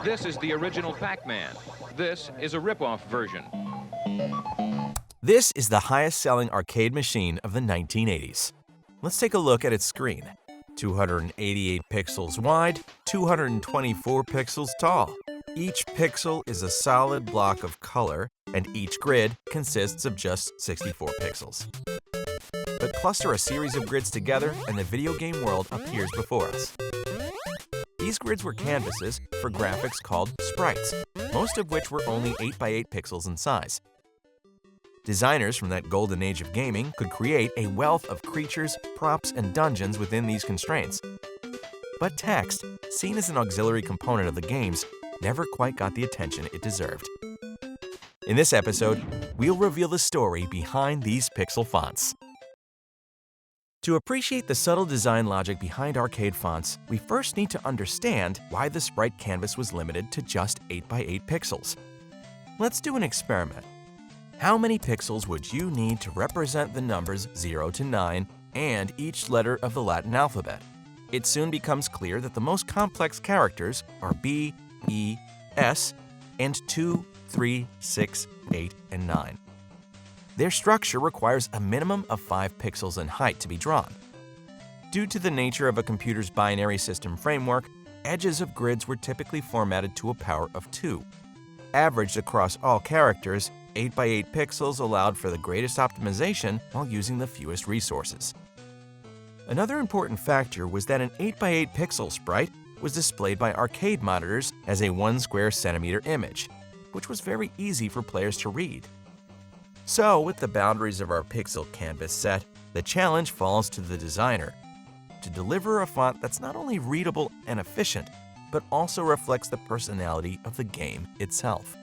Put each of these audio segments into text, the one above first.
This is the original Pac-Man. This is a rip-off version. This is the highest-selling arcade machine of the 1980s. Let's take a look at its screen. 288 pixels wide, 224 pixels tall. Each pixel is a solid block of color, and each grid consists of just 64 pixels. But cluster a series of grids together, and the video game world appears before us. These grids were canvases for graphics called sprites, most of which were only 8x8 pixels in size. Designers from that golden age of gaming could create a wealth of creatures, props, and dungeons within these constraints. But text, seen as an auxiliary component of the games, never quite got the attention it deserved. In this episode, we'll reveal the story behind these pixel fonts. To appreciate the subtle design logic behind arcade fonts, we first need to understand why the sprite canvas was limited to just 8x8 pixels. Let's do an experiment. How many pixels would you need to represent the numbers 0 to 9 and each letter of the Latin alphabet? It soon becomes clear that the most complex characters are B, E, S, and 2, 3, 6, 8, and 9. Their structure requires a minimum of 5 pixels in height to be drawn. Due to the nature of a computer's binary system framework, edges of grids were typically formatted to a power of 2. Averaged across all characters, 8x8 pixels allowed for the greatest optimization while using the fewest resources. Another important factor was that an 8x8 pixel sprite was displayed by arcade monitors as a 1 square centimeter image, which was very easy for players to read. So, with the boundaries of our pixel canvas set, the challenge falls to the designer to deliver a font that's not only readable and efficient, but also reflects the personality of the game itself.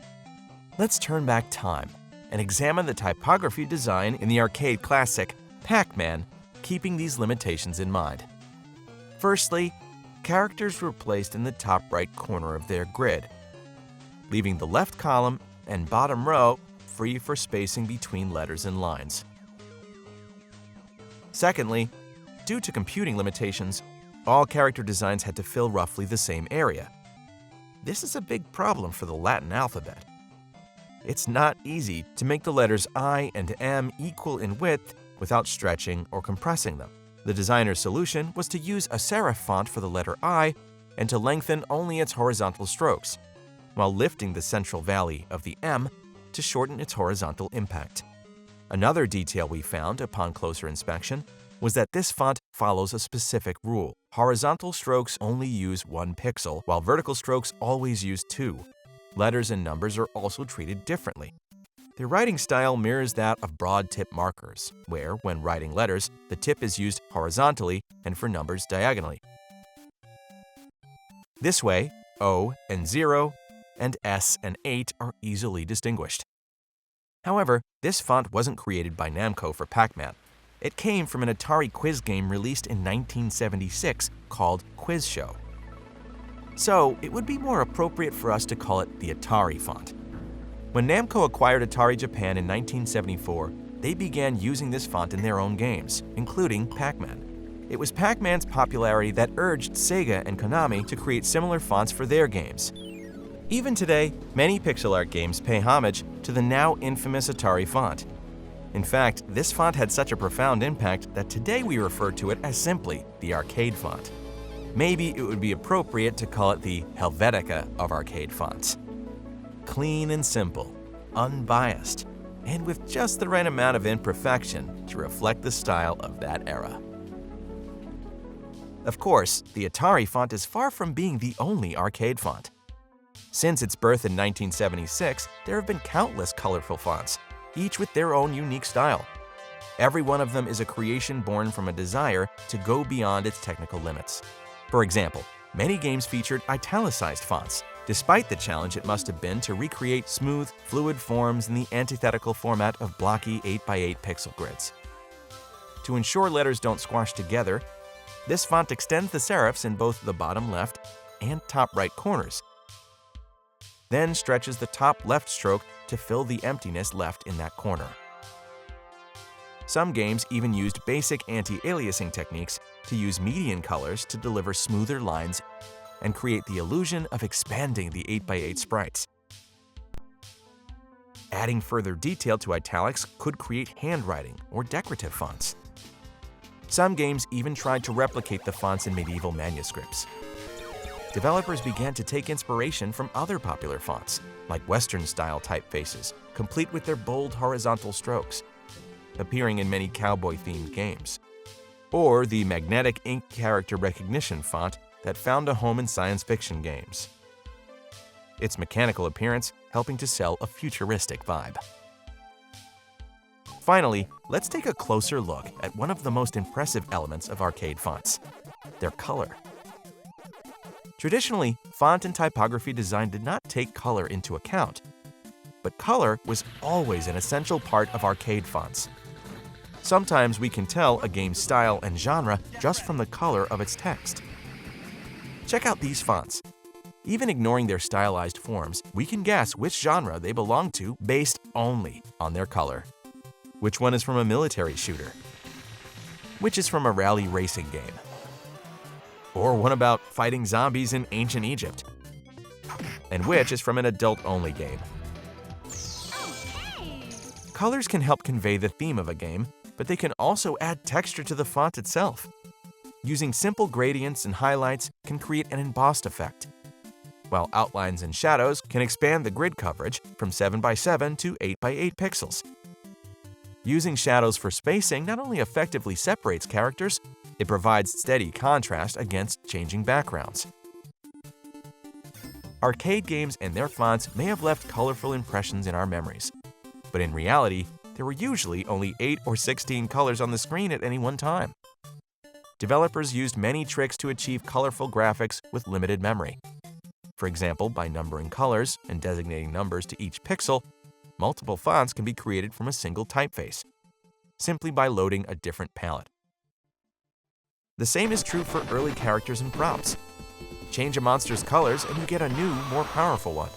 Let's turn back time and examine the typography design in the arcade classic Pac-Man, keeping these limitations in mind. Firstly, characters were placed in the top right corner of their grid, leaving the left column and bottom row free for spacing between letters and lines. Secondly, due to computing limitations, all character designs had to fill roughly the same area. This is a big problem for the Latin alphabet. It's not easy to make the letters I and M equal in width without stretching or compressing them. The designer's solution was to use a serif font for the letter I and to lengthen only its horizontal strokes, while lifting the central valley of the M to shorten its horizontal impact. Another detail we found upon closer inspection was that this font follows a specific rule. Horizontal strokes only use 1 pixel, while vertical strokes always use 2. Letters and numbers are also treated differently. The writing style mirrors that of broad tip markers, where, when writing letters, the tip is used horizontally and for numbers diagonally. This way, O and 0 and S and 8 are easily distinguished. However, this font wasn't created by Namco for Pac-Man. It came from an Atari quiz game released in 1976 called Quiz Show. So, it would be more appropriate for us to call it the Atari font. When Namco acquired Atari Japan in 1974, they began using this font in their own games, including Pac-Man. It was Pac-Man's popularity that urged Sega and Konami to create similar fonts for their games. Even today, many pixel art games pay homage to the now infamous Atari font. In fact, this font had such a profound impact that today we refer to it as simply the arcade font. Maybe it would be appropriate to call it the Helvetica of arcade fonts. Clean and simple, unbiased, and with just the right amount of imperfection to reflect the style of that era. Of course, the Atari font is far from being the only arcade font. Since its birth in 1976, there have been countless colorful fonts, each with their own unique style. Every one of them is a creation born from a desire to go beyond its technical limits. For example, many games featured italicized fonts, despite the challenge it must have been to recreate smooth, fluid forms in the antithetical format of blocky 8x8 pixel grids. To ensure letters don't squash together, this font extends the serifs in both the bottom left and top right corners, then stretches the top left stroke to fill the emptiness left in that corner. Some games even used basic anti-aliasing techniques to use median colors to deliver smoother lines and create the illusion of expanding the 8x8 sprites. Adding further detail to italics could create handwriting or decorative fonts. Some games even tried to replicate the fonts in medieval manuscripts. Developers began to take inspiration from other popular fonts, like Western-style typefaces, complete with their bold horizontal strokes, appearing in many cowboy-themed games, or the magnetic ink character recognition font that found a home in science fiction games. Its mechanical appearance helping to sell a futuristic vibe. Finally, let's take a closer look at one of the most impressive elements of arcade fonts: their color. Traditionally, font and typography design did not take color into account, but color was always an essential part of arcade fonts. Sometimes we can tell a game's style and genre just from the color of its text. Check out these fonts. Even ignoring their stylized forms, we can guess which genre they belong to based only on their color. Which one is from a military shooter? Which is from a rally racing game? Or one about fighting zombies in ancient Egypt? And which is from an adult-only game? Colors can help convey the theme of a game, but they can also add texture to the font itself. Using simple gradients and highlights can create an embossed effect, while outlines and shadows can expand the grid coverage from 7x7 to 8x8 pixels. Using shadows for spacing not only effectively separates characters, it provides steady contrast against changing backgrounds. Arcade games and their fonts may have left colorful impressions in our memories, but in reality, there were usually only 8 or 16 colors on the screen at any one time. Developers used many tricks to achieve colorful graphics with limited memory. For example, by numbering colors and designating numbers to each pixel, multiple fonts can be created from a single typeface, simply by loading a different palette. The same is true for early characters and props. Change a monster's colors and you get a new, more powerful one.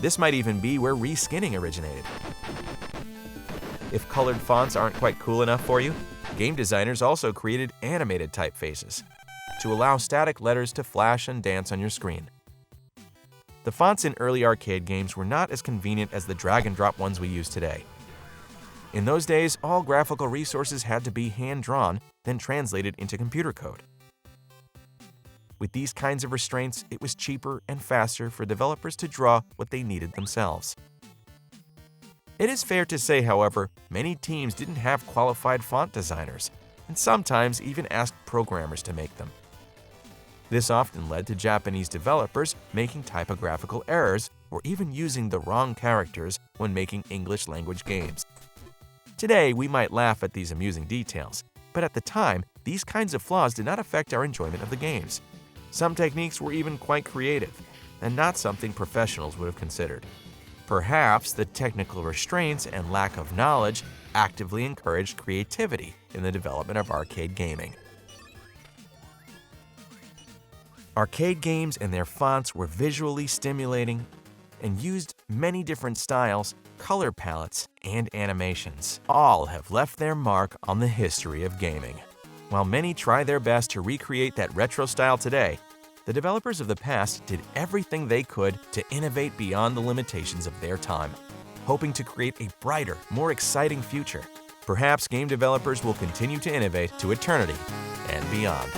This might even be where reskinning originated. If colored fonts aren't quite cool enough for you, game designers also created animated typefaces to allow static letters to flash and dance on your screen. The fonts in early arcade games were not as convenient as the drag-and-drop ones we use today. In those days, all graphical resources had to be hand-drawn, then translated into computer code. With these kinds of restraints, it was cheaper and faster for developers to draw what they needed themselves. It is fair to say, however, many teams didn't have qualified font designers, and sometimes even asked programmers to make them. This often led to Japanese developers making typographical errors or even using the wrong characters when making English-language games. Today, we might laugh at these amusing details, but at the time, these kinds of flaws did not affect our enjoyment of the games. Some techniques were even quite creative, and not something professionals would have considered. Perhaps the technical restraints and lack of knowledge actively encouraged creativity in the development of arcade gaming. Arcade games and their fonts were visually stimulating and used many different styles, color palettes, and animations. All have left their mark on the history of gaming. While many try their best to recreate that retro style today, the developers of the past did everything they could to innovate beyond the limitations of their time, hoping to create a brighter, more exciting future. Perhaps game developers will continue to innovate to eternity and beyond.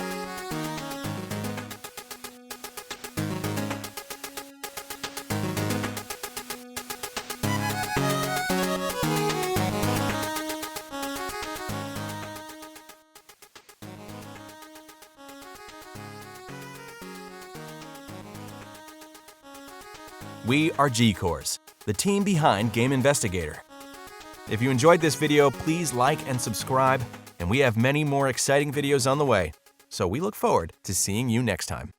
We are G-Cores, the team behind Game Investigator. If you enjoyed this video, please like and subscribe, and we have many more exciting videos on the way, so we look forward to seeing you next time.